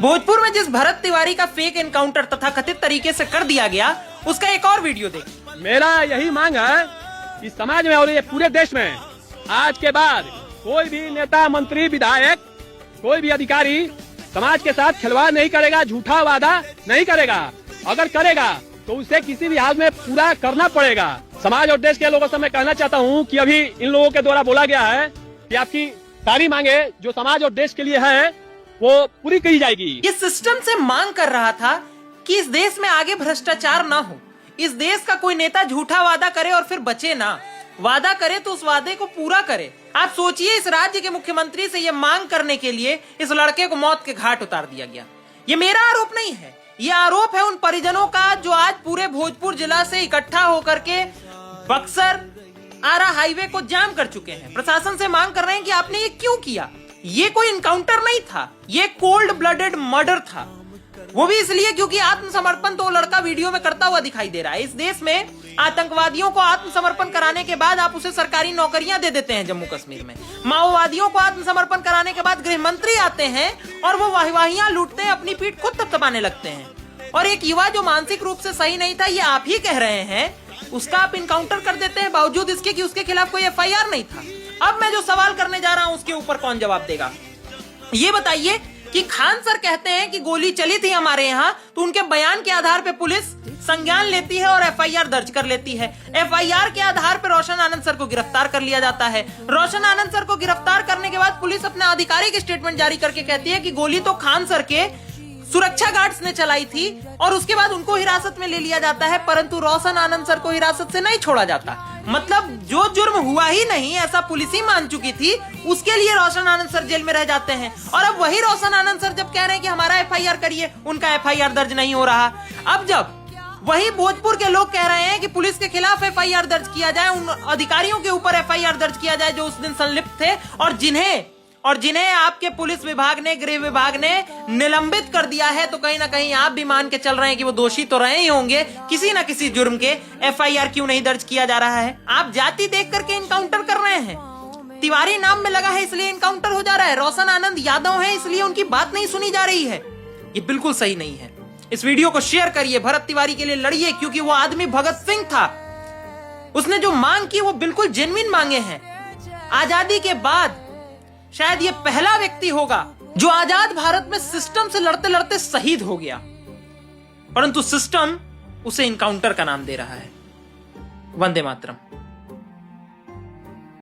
भोजपुर में जिस भरत तिवारी का फेक एनकाउंटर तथा कथित तरीके से कर दिया गया, उसका एक और वीडियो देख। मेरा यही मांग है कि समाज में और ये पूरे देश में आज के बाद कोई भी नेता, मंत्री, विधायक, कोई भी अधिकारी समाज के साथ खिलवाड़ नहीं करेगा, झूठा वादा नहीं करेगा। अगर करेगा तो उसे किसी भी हाल में पूरा करना पड़ेगा। समाज और देश के लोगों से मैं कहना चाहता हूँ कि अभी इन लोगों के द्वारा बोला गया है कि आपकी सारी मांगे जो समाज और देश के लिए है वो पूरी की जाएगी। ये सिस्टम से मांग कर रहा था कि इस देश में आगे भ्रष्टाचार ना हो, इस देश का कोई नेता झूठा वादा करे और फिर बचे ना, वादा करे तो उस वादे को पूरा करे। आप सोचिए, इस राज्य के मुख्यमंत्री से ये मांग करने के लिए इस लड़के को मौत के घाट उतार दिया गया। ये मेरा आरोप नहीं है, ये आरोप है उन परिजनों का जो आज पूरे भोजपुर जिला से इकट्ठा होकर के बक्सर आरा हाईवे को जाम कर चुके हैं। प्रशासन से मांग कर रहे हैं कि आपने ये क्यों किया। ये कोई इनकाउंटर नहीं था, ये कोल्ड ब्लडेड मर्डर था। वो भी इसलिए क्योंकि आत्मसमर्पण तो लड़का वीडियो में करता हुआ दिखाई दे रहा है। इस देश में आतंकवादियों को आत्मसमर्पण कराने के बाद आप उसे सरकारी नौकरियां दे देते हैं। जम्मू कश्मीर में माओवादियों को आत्मसमर्पण कराने के बाद गृह मंत्री आते हैं और वो वाहिवाहियां लूटते हैं, अपनी पीठ खुद थपथपाने लगते हैं। और एक युवा जो मानसिक रूप से सही नहीं था, ये आप ही कह रहे हैं, उसका आप इनकाउंटर कर देते हैं बावजूद इसके कि उसके खिलाफ कोई FIR नहीं था। अब मैं जो सवाल करने जा रहा हूं उसके ऊपर कौन जवाब देगा? ये बताइए कि खान सर कहते हैं कि गोली चली थी हमारे यहाँ, तो उनके बयान के आधार पे पुलिस संज्ञान लेती है और FIR दर्ज कर लेती है। FIR के आधार पे रोशन आनंद सर को गिरफ्तार कर लिया जाता है। रोशन आनंद सर को गिरफ्तार करने के बाद पुलिस अपना आधिकारिक स्टेटमेंट जारी करके कहती है कि गोली तो खान सर के सुरक्षा गार्ड्स ने चलाई थी और उसके बाद उनको हिरासत में ले लिया जाता है, परंतु रोशन आनंद सर को हिरासत से नहीं छोड़ा जाता। मतलब जो जुर्म हुआ ही नहीं ऐसा पुलिस ही मान चुकी थी, उसके लिए रोशन आनंद सर जेल में रह जाते हैं। और अब वही रोशन आनंद सर जब कह रहे हैं कि हमारा FIR करिए, उनका FIR दर्ज नहीं हो रहा। अब जब वही भोजपुर के लोग कह रहे हैं कि पुलिस के खिलाफ FIR दर्ज किया जाए, उन अधिकारियों के ऊपर FIR दर्ज किया जाए जो उस दिन संलिप्त थे और जिन्हें आपके पुलिस विभाग ने, गृह विभाग ने निलंबित कर दिया है, तो कहीं ना कहीं आप भी मान के चल रहे हैं कि वो दोषी तो रहे ही होंगे किसी ना किसी जुर्म के। FIR क्यों नहीं दर्ज किया जा रहा है? आप जाति देख करके इनकाउंटर कर रहे हैं। तिवारी नाम में लगा है इसलिए इनकाउंटर हो जा रहा है। रोशन आनंद यादव है इसलिए उनकी बात नहीं सुनी जा रही है। ये बिल्कुल सही नहीं है। इस वीडियो को शेयर करिए, भरत तिवारी के लिए लड़िए, क्योंकि वो आदमी भगत सिंह था। उसने जो मांग की वो बिल्कुल जेन्युइन मांगे हैं। आजादी के बाद शायद ये पहला व्यक्ति होगा जो आजाद भारत में सिस्टम से लड़ते लड़ते शहीद हो गया, परंतु सिस्टम उसे इनकाउंटर का नाम दे रहा है। वंदे मातरम।